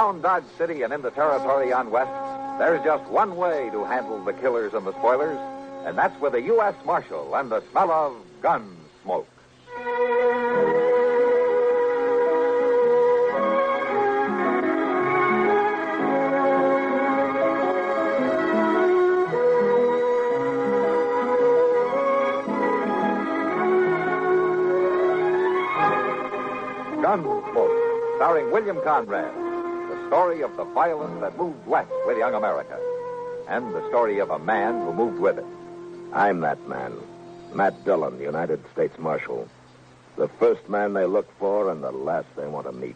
Around Dodge City and in the territory on West, there's just one way to handle the killers and the spoilers, and that's with a U.S. Marshal and the smell of gun smoke. Gunsmoke, starring William Conrad. The story of the violence that moved west with young America. And the story of a man who moved with it. I'm that man. Matt Dillon, United States Marshal. The first man they look for and the last they want to meet.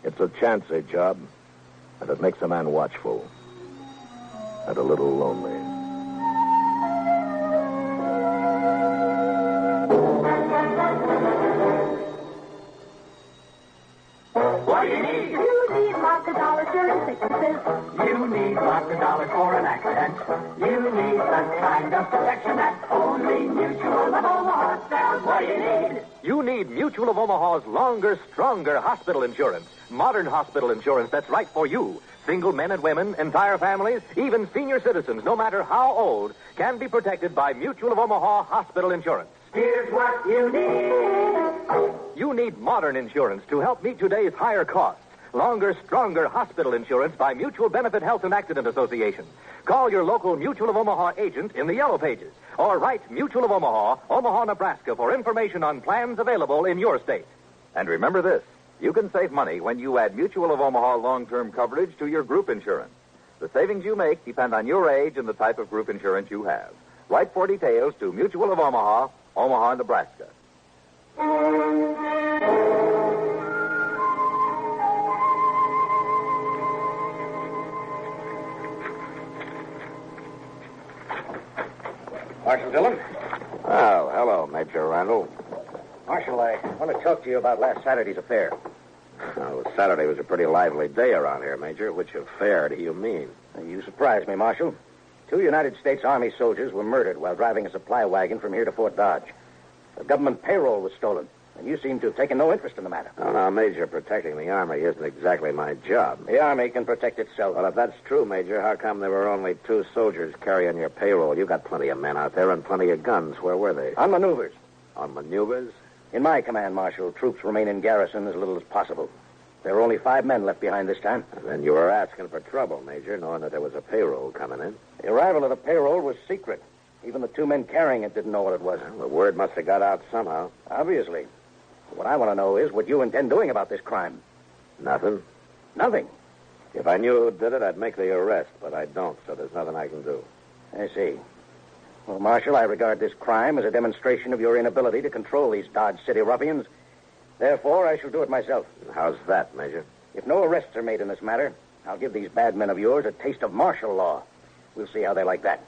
It's a chancy job, and it makes a man watchful. And a little lonely. You need lots of dollars for an accident. You need the kind of protection that only Mutual of Omaha sells. What do you need? You need Mutual of Omaha's longer, stronger hospital insurance. Modern hospital insurance that's right for you. Single men and women, entire families, even senior citizens, no matter how old, can be protected by Mutual of Omaha hospital insurance. Here's what you need. You need modern insurance to help meet today's higher costs. Longer, stronger hospital insurance by Mutual Benefit Health and Accident Association. Call your local Mutual of Omaha agent in the Yellow Pages. Or write Mutual of Omaha, Omaha, Nebraska, for information on plans available in your state. And remember this, you can save money when you add Mutual of Omaha long-term coverage to your group insurance. The savings you make depend on your age and the type of group insurance you have. Write for details to Mutual of Omaha, Omaha, Nebraska. Marshal Dillon? Oh, hello, Major Randall. Marshal, I want to talk to you about last Saturday's affair. Oh, Saturday was a pretty lively day around here, Major. Which affair do you mean? You surprised me, Marshal. 2 United States Army soldiers were murdered while driving a supply wagon from here to Fort Dodge. The government payroll was stolen, and you seem to have taken no interest in the matter. Oh, now, Major, protecting the Army isn't exactly my job. The Army can protect itself. Well, if that's true, Major, how come there were only 2 soldiers carrying your payroll? You got plenty of men out there and plenty of guns. Where were they? On maneuvers. On maneuvers? In my command, Marshal, troops remain in garrison as little as possible. There are only 5 men left behind this time. Then you were asking for trouble, Major, knowing that there was a payroll coming in. The arrival of the payroll was secret. Even the 2 men carrying it didn't know what it was. Well, the word must have got out somehow. Obviously. What I want to know is what you intend doing about this crime. Nothing. Nothing? If I knew who did it, I'd make the arrest, but I don't, so there's nothing I can do. I see. Well, Marshal, I regard this crime as a demonstration of your inability to control these Dodge City ruffians. Therefore, I shall do it myself. How's that, Major? If no arrests are made in this matter, I'll give these bad men of yours a taste of martial law. We'll see how they like that.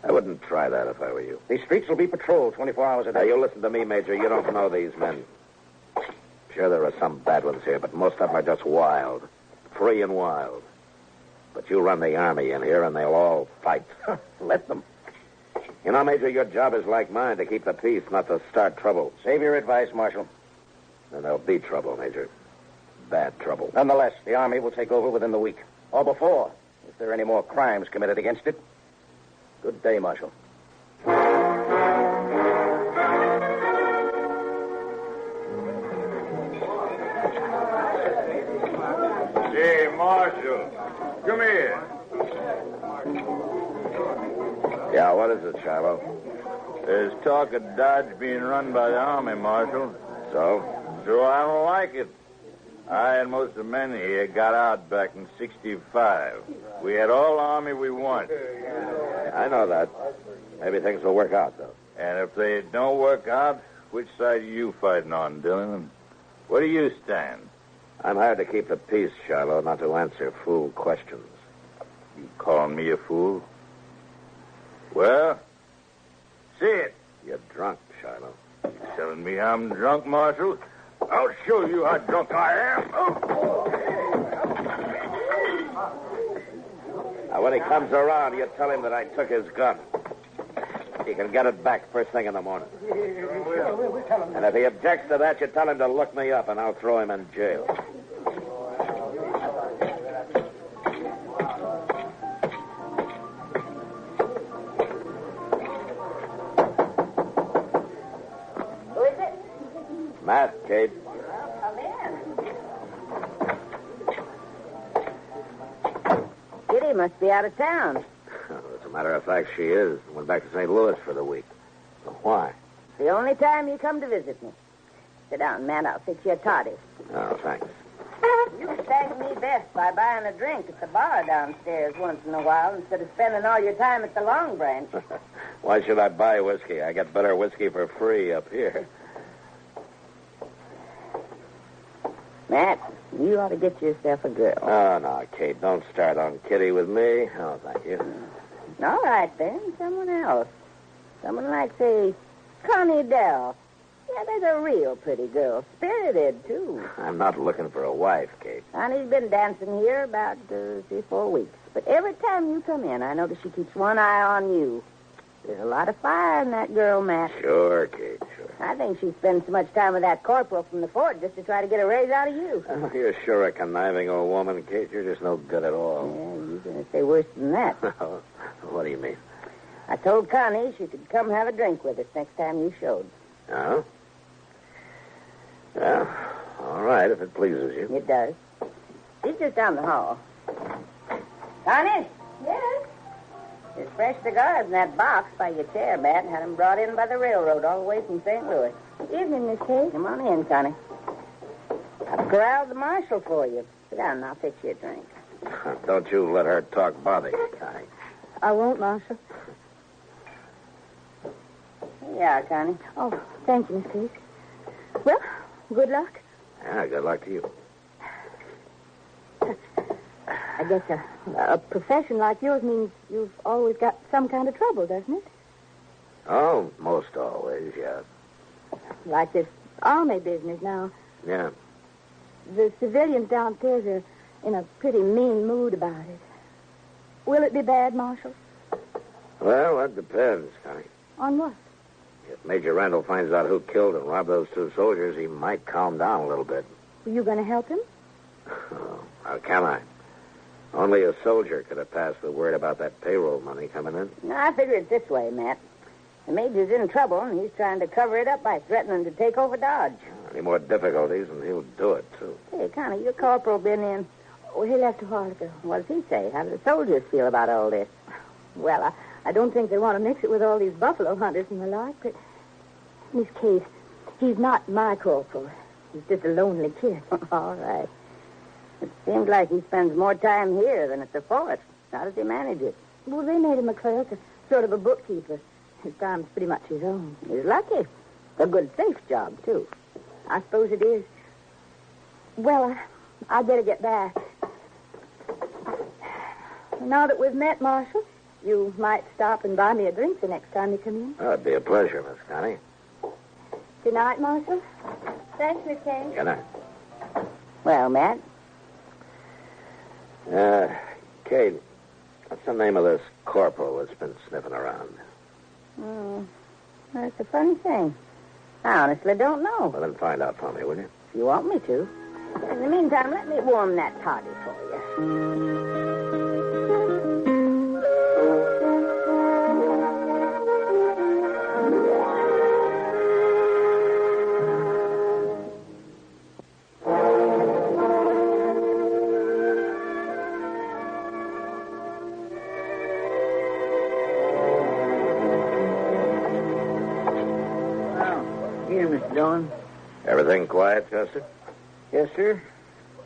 I wouldn't try that if I were you. These streets will be patrolled 24 hours a day. Now, you listen to me, Major. You don't know these men. Sure, there are some bad ones here, but most of them are just wild. Free and wild. But you run the Army in here, and they'll all fight. Let them. You know, Major, your job is like mine, to keep the peace, not to start trouble. Save your advice, Marshal. Then there'll be trouble, Major. Bad trouble. Nonetheless, the Army will take over within the week. Or before, if there are any more crimes committed against it. Good day, Marshal. Hey, Marshal. Come here. Yeah, what is it, Shiloh? There's talk of Dodge being run by the Army, Marshal. So? So I don't like it. I and most of the men here got out back in 65. We had all the Army we want. I know that. Maybe things will work out, though. And if they don't work out, which side are you fighting on, Dillon? Where do you stand? I'm hired to keep the peace, Shiloh, not to answer fool questions. You calling me a fool? Well, see it. You're drunk, Shiloh. Telling me I'm drunk, Marshal? I'll show you how drunk I am. Now, when he comes around, you tell him that I took his gun. He can get it back first thing in the morning. And if he objects to that, you tell him to look me up, and I'll throw him in jail. must be out of town. As a matter of fact, she is. Went back to St. Louis for the week. Well, why? It's the only time you come to visit me. Sit down, man. I'll fix you a toddy. Oh, thanks. You can thank me best by buying a drink at the bar downstairs once in a while instead of spending all your time at the Long Branch. Why should I buy whiskey? I get better whiskey for free up here. Matt, you ought to get yourself a girl. Oh, no, Kate, don't start on Kitty with me. Oh, thank you. All right, then. Someone else. Someone like, say, Connie Dell. Yeah, there's a real pretty girl. Spirited, too. I'm not looking for a wife, Kate. Connie's been dancing here about 3-4 weeks. But every time you come in, I notice she keeps one eye on you. There's a lot of fire in that girl, Matt. Sure, Kate, sure. I think she spends so much time with that corporal from the fort just to try to get a raise out of you. Oh, you're sure a conniving old woman, Kate. You're just no good at all. Yeah, you're going to say worse than that. What do you mean? I told Connie she could come have a drink with us next time you showed. Oh? Well, all right, if it pleases you. It does. She's just down the hall. Connie? Yes? There's fresh cigars in that box by your chair, Matt. Had them brought in by the railroad all the way from St. Louis. Evening, Miss Kate. Come on in, Connie. I've corralled the marshal for you. Sit down and I'll fix you a drink. Don't you let her talk bother you, Connie. I won't, Marshal. Here you are, Connie. Oh, thank you, Miss Kate. Well, good luck. Yeah, good luck to you. I guess a profession like yours means you've always got some kind of trouble, doesn't it? Oh, most always, yeah. Like this army business now. Yeah. The civilians downstairs are in a pretty mean mood about it. Will it be bad, Marshal? Well, that depends, Connie. On what? If Major Randall finds out who killed and robbed those 2 soldiers, he might calm down a little bit. Are you going to help him? Oh, how can I? Only a soldier could have passed the word about that payroll money coming in. No, I figure it this way, Matt. The Major's in trouble, and he's trying to cover it up by threatening to take over Dodge. Any more difficulties, and he'll do it, too. Hey, Connie, your corporal been in. Oh, he left a while ago. What does he say? How do the soldiers feel about all this? Well, I don't think they want to mix it with all these buffalo hunters and the like, but Miss Kate, he's not my corporal. He's just a lonely kid. All right. It seems like he spends more time here than at the fort. How does he manage it? Well, they made him a clerk, sort of a bookkeeper. His time's pretty much his own. He's lucky. A good, safe job, too. I suppose it is. Well, I'd better get back. Now that we've met, Marshal, you might stop and buy me a drink the next time you come in. Oh, it'd be a pleasure, Miss Connie. Good night, Marshal. Thanks, Miss Kane. Good night. Well, Matt? Kate, what's the name of this corporal that's been sniffing around? That's a funny thing. I honestly don't know. Well, then find out for me, will you? If you want me to. In the meantime, let me warm that toddy for you. Here, Mr. Dillon. Everything quiet, Chester? Yes, sir.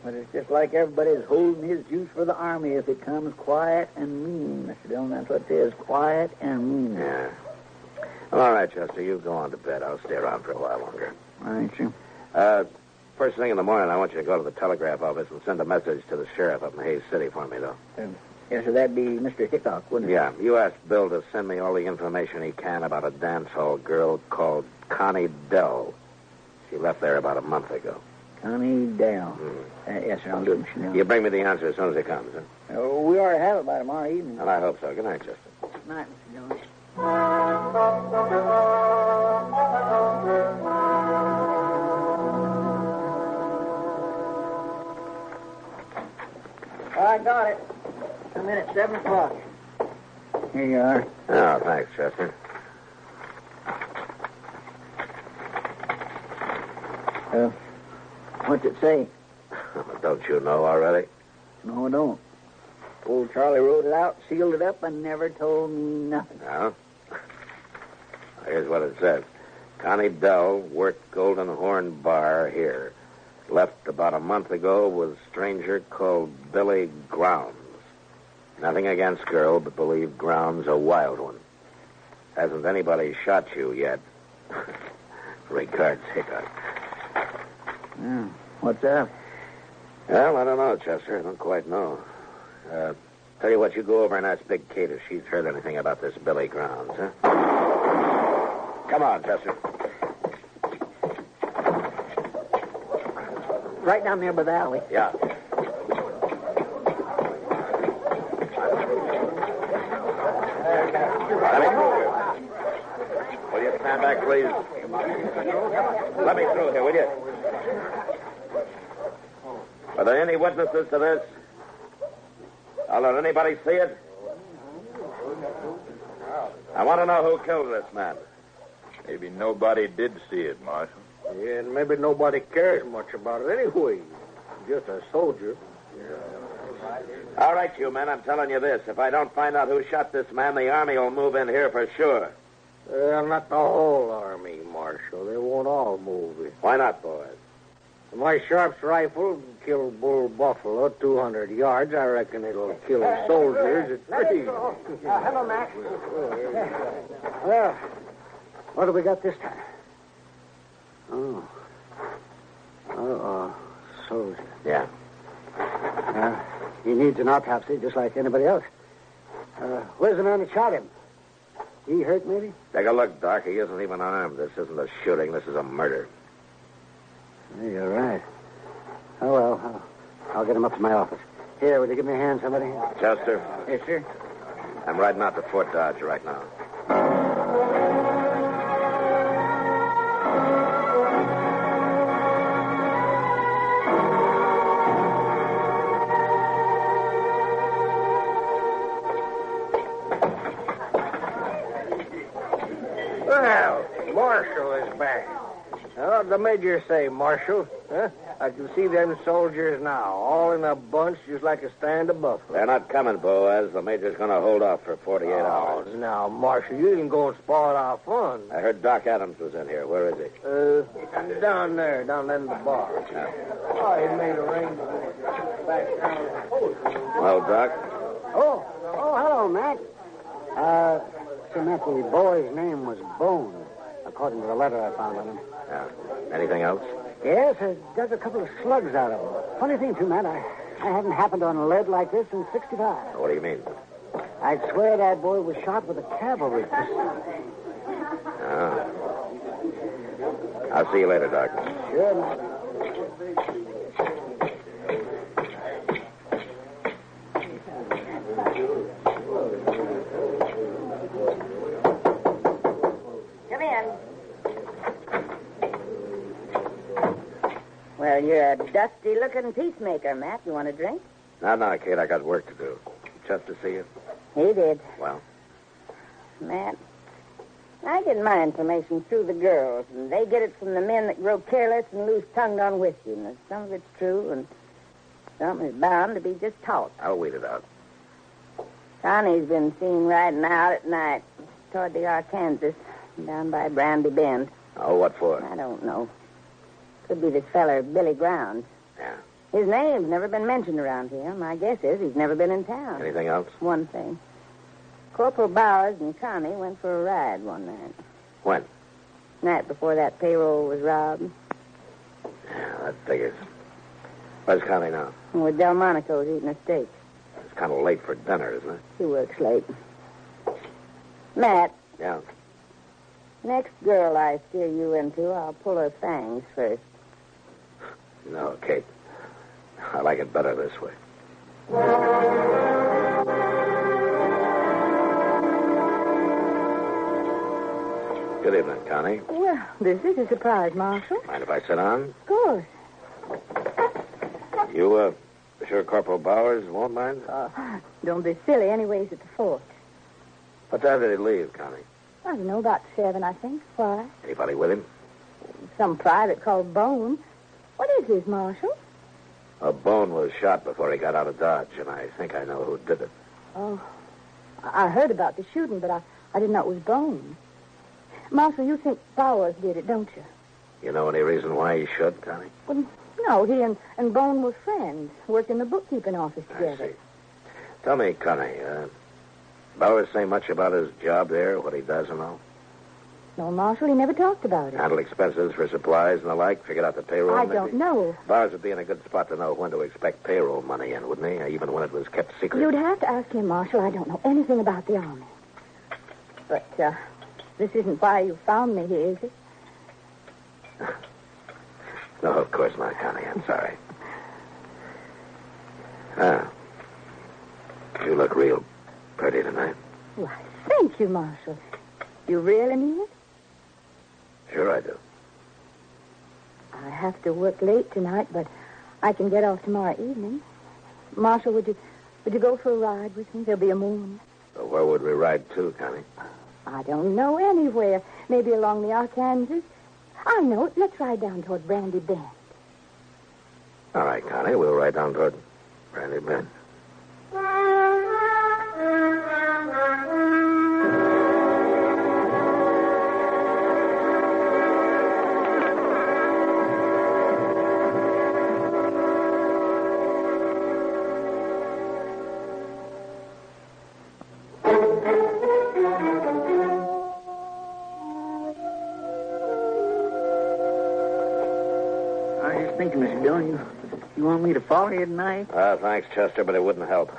But it's just like everybody's holding his juice for the Army if it comes quiet and mean, Mr. Dillon. That's what it is, quiet and mean. Yeah. Well, all right, Chester, you go on to bed. I'll stay around for a while longer. All right, sir. First thing in the morning, I want you to go to the telegraph office and send a message to the sheriff up in Hayes City for me, though. Yes, sir, that'd be Mr. Hickok, wouldn't it? Yeah, you ask Bill to send me all the information he can about a dance hall girl called Connie Dell. She left there about a month ago. Connie Dell. Yes, sir, I'll do it, Mr. Dillon. You bring me the answer as soon as it comes, huh? We ought to have it by tomorrow evening. Well, I hope so. Good night, Chester. Good night, Mr. Dillon. I got it. Come in at 7 o'clock. Here you are. Oh, thanks, Chester. What's it say? Don't you know already? No, I don't. Old Charlie wrote it out, sealed it up, and never told me nothing. Now, here's what it says. Connie Dell worked Golden Horn Bar here. Left about a month ago with a stranger called Billy Grounds. Nothing against girl, but believe Grounds a wild one. Hasn't anybody shot you yet. Regards, Hickok. What's that? Well, I don't know, Chester. I don't quite know. Tell you what, you go over and ask Big Kate if she's heard anything about this Billy Grounds, huh? Come on, Chester. Right down there by the alley. Yeah. Let me through here. Will you stand back, please? Let me through here, will you? Are there any witnesses to this? I'll let anybody see it? I want to know who killed this man. Maybe nobody did see it, Marshal. Yeah, and maybe nobody cares much about it anyway. Just a soldier. All right, you men, I'm telling you this. If I don't find out who shot this man, the Army will move in here for sure. Well, not the whole Army, Marshal. They won't all move in. Why not, boys? My Sharp's rifle killed Bull Buffalo 200 yards. I reckon it'll kill soldiers at 3. Hello, Max. Well, what do we got this time? Soldier. Yeah. He needs an autopsy just like anybody else. Where's the man that shot him? He hurt, maybe? Take a look, Doc. He isn't even armed. This isn't a shooting. This is a murder. Yeah, you're right. Oh, well, I'll get him up to my office. Here, will you give me a hand, somebody? Chester, Yes, sir. I'm riding out to Fort Dodge right now. Well, Marshal is back. What'd the Major say, Marshal? Huh? I can see them soldiers now, all in a bunch, just like a stand of buffalo. They're not coming, Boaz. The Major's going to hold off for 48 hours. Now, Marshal, you didn't go and spoil our fun. I heard Doc Adams was in here. Where is he? Down there in the bar. Yeah. Oh, he made arrangements back down. Well, Doc? Oh, hello, Mac. Sir Mac, the boy's name was Bone, according to the letter I found on him. Yeah. Anything else? Yes, I dug a couple of slugs out of him. Funny thing, too, Matt, I haven't happened on lead like this since 65. What do you mean? I'd swear that boy was shot with a cavalry pistol. Ah. I'll see you later, Doc. Sure, Matt. Come in. Well, you're a dusty-looking peacemaker, Matt. You want a drink? No, Kate, I got work to do. Chester see you? He did. Well? Matt, I get my information through the girls, and they get it from the men that grow careless and loose-tongued on whiskey. And some of it's true, and some is bound to be just talk. I'll weed it out. Connie's been seen riding out at night toward the Arkansas, down by Brandy Bend. Oh, what for? I don't know. Could be this feller, Billy Grounds. Yeah. His name's never been mentioned around here. My guess is he's never been in town. Anything else? One thing. Corporal Bowers and Connie went for a ride one night. When? Night before that payroll was robbed. Yeah, that figures. Where's Connie now? With Delmonico's eating a steak. It's kind of late for dinner, isn't it? She works late. Matt, Yeah. next girl I steer you into, I'll pull her fangs first. No, Kate. I like it better this way. Good evening, Connie. Well, this is a surprise, Marshal. Mind if I sit down? Of course. You, sure Corporal Bowers won't mind? Don't be silly. Anyways, at the fort. What time did he leave, Connie? I don't know, about 7, I think. Why? Anybody with him? Some private called Bone. What is this, Marshal? A Bone was shot before he got out of Dodge, and I think I know who did it. Oh, I heard about the shooting, but I didn't know it was Bone. Marshal, you think Bowers did it, don't you? You know any reason why he should, Connie? Well, no, he and Bone were friends, worked in the bookkeeping office together. I see. Tell me, Connie, Bowers say much about his job there, what he does and all? No, Marshal, he never talked about it. Handle expenses for supplies and the like, figured out the payroll. I maybe? don't know. Bowers would be in a good spot to know when to expect payroll money in, wouldn't he? Even when it was kept secret. You'd have to ask him, Marshal. I don't know anything about the Army. But, this isn't why you found me here, is it? No, of course not, Connie. I'm sorry. You look real pretty tonight. Why, thank you, Marshal. You really mean it? Sure I do. I have to work late tonight, but I can get off tomorrow evening. Marshal, would you go for a ride with me? There'll be a moon. So where would we ride to, Connie? I don't know anywhere. Maybe along the Arkansas. I know it. Let's ride down toward Brandy Bend. All right, Connie. We'll ride down toward Brandy Bend. I was just thinking, Mr. Dillon, you want me to follow you tonight? Thanks, Chester, but it wouldn't help.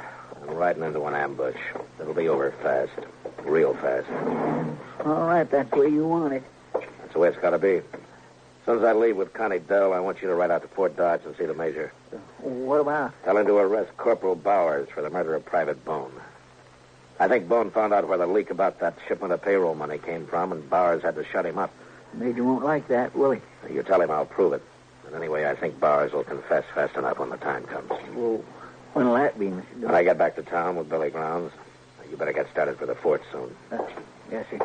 I'm riding into an ambush. It'll be over fast. Real fast. All right, that's the way you want it. That's the way it's got to be. As soon as I leave with Connie Dell, I want you to ride out to Fort Dodge and see the major. What about? Tell him to arrest Corporal Bowers for the murder of Private Bone. I think Bone found out where the leak about that shipment of payroll money came from, and Bowers had to shut him up. Major won't like that, will he? You tell him I'll prove it. And anyway, I think Bowers will confess fast enough when the time comes. Well, when'll that be, Mr. When Dillon? I get back to town with Billy Grounds, you better get started for the fort soon. Yes, sir.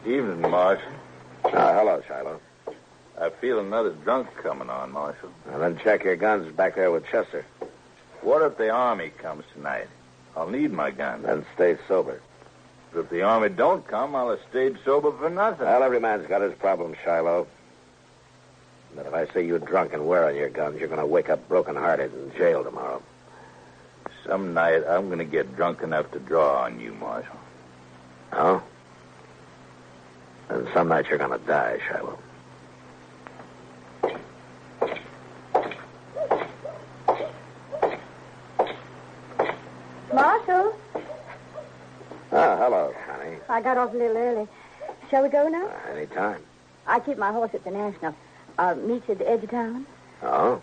Evening, Marshal. Hello, Shiloh. I feel another drunk coming on, Marshal. And then check your guns back there with Chester. What if the Army comes tonight? I'll need my gun. Then stay sober. But if the Army don't come, I'll have stayed sober for nothing. Well, every man's got his problems, Shiloh. But if I see you drunk and wearing your guns, you're going to wake up broken-hearted in jail tomorrow. Some night, I'm going to get drunk enough to draw on you, Marshal. Oh? And some night you're going to die, Shiloh. Marshal, Hello, Connie. I got off a little early. Shall we go now? Any time. I keep my horse at the National. I'll meet you at the edge of town. Oh?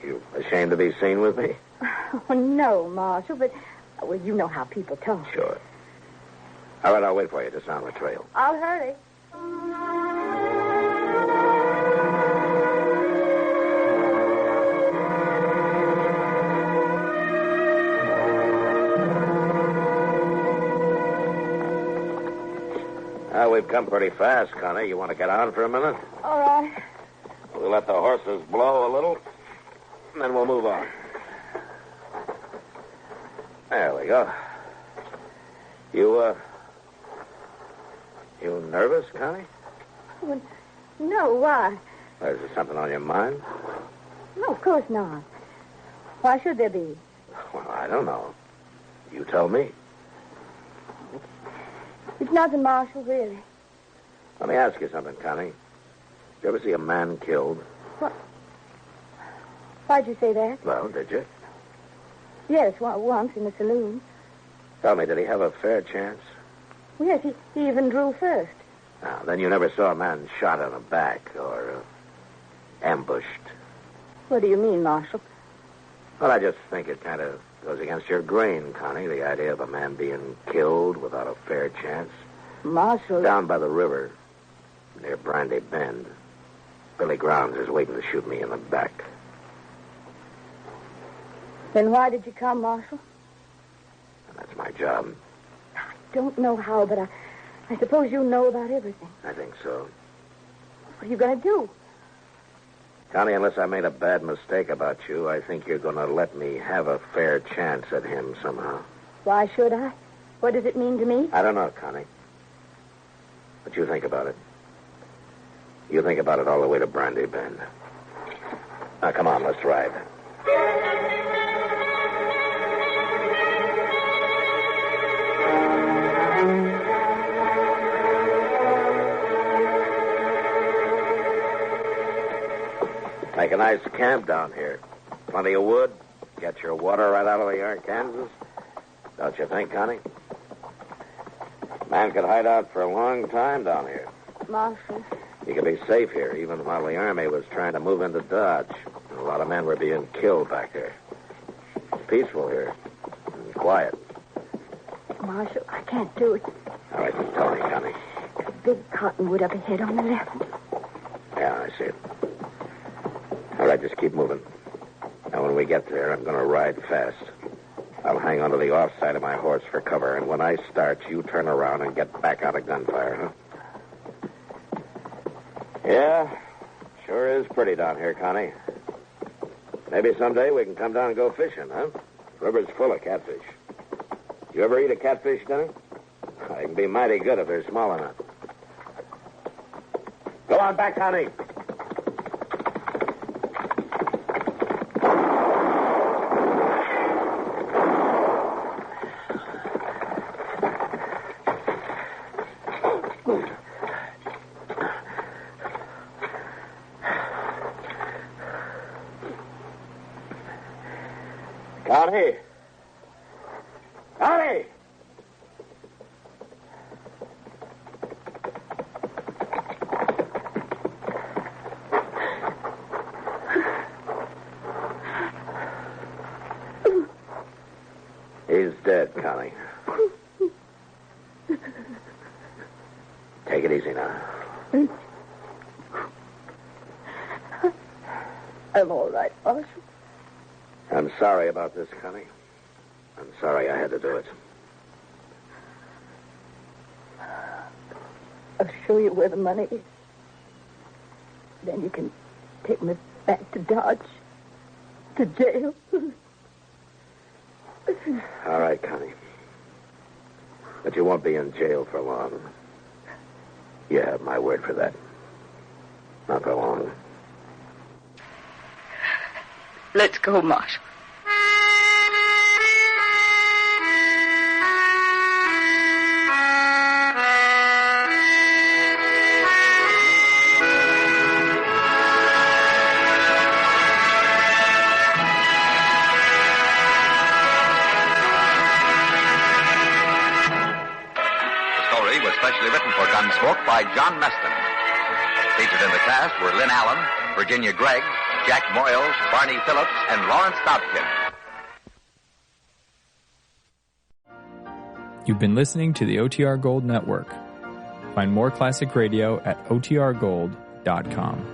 You ashamed to be seen with me? Oh, no, Marshal, but, well, you know how people talk. Sure. All right, I'll wait for you just down the trail. I'll hurry. We've come pretty fast, Connie. You want to get on for a minute? All right. We'll let the horses blow a little, and then we'll move on. There we go. You nervous, Connie? Well, no, why? Is there something on your mind? No, of course not. Why should there be? Well, I don't know. You tell me. It's nothing, Marshal, really. Let me ask you something, Connie. Did you ever see a man killed? What? Why'd you say that? Well, did you? Yes, once in the saloon. Tell me, did he have a fair chance? Yes, he even drew first. Now, then you never saw a man shot in the back or ambushed. What do you mean, Marshal? Well, I just think it kind of goes against your grain, Connie, the idea of a man being killed without a fair chance. Marshal... Down by the river, near Brandy Bend, Billy Grounds is waiting to shoot me in the back. Then why did you come, Marshal? And that's my job. I don't know how, but I suppose you know about everything. I think so. What are you going to do? Connie, unless I made a bad mistake about you, I think you're going to let me have a fair chance at him somehow. Why should I? What does it mean to me? I don't know, Connie. But you think about it. You think about it all the way to Brandy Bend. Now, come on, let's ride. Make a nice camp down here. Plenty of wood. Get your water right out of the Arkansas. Don't you think, Connie? Man could hide out for a long time down here. Marshal. You could be safe here, even while the Army was trying to move into Dodge. A lot of men were being killed back there. It's peaceful here. And quiet. Marshal, I can't do it. All right, tell me, Connie. A big cottonwood up ahead on the left. Yeah, I see it. All right, just keep moving. Now, when we get there, I'm going to ride fast. I'll hang onto the off side of my horse for cover, and when I start, you turn around and get back out of gunfire, huh? Yeah, sure is pretty down here, Connie. Maybe someday we can come down and go fishing, huh? The river's full of catfish. You ever eat a catfish dinner? They can be mighty good if they're small enough. Go on back, Connie. Connie! Connie! He's dead, Connie. Take it easy now. I'm all right, Marshal. I'm sorry about this, Connie. I'm sorry I had to do it. I'll show you where the money is. Then you can take me back to Dodge. To jail. All right, Connie. But you won't be in jail for long. You have my word for that. Not for long. Let's go, Marshal. Specially written for Gunsmoke by John Meston. Featured in the cast were Lynn Allen, Virginia Gregg, Jack Moyles, Barney Phillips, and Lawrence Dobkin. You've been listening to the OTR Gold Network. Find more classic radio at otrgold.com.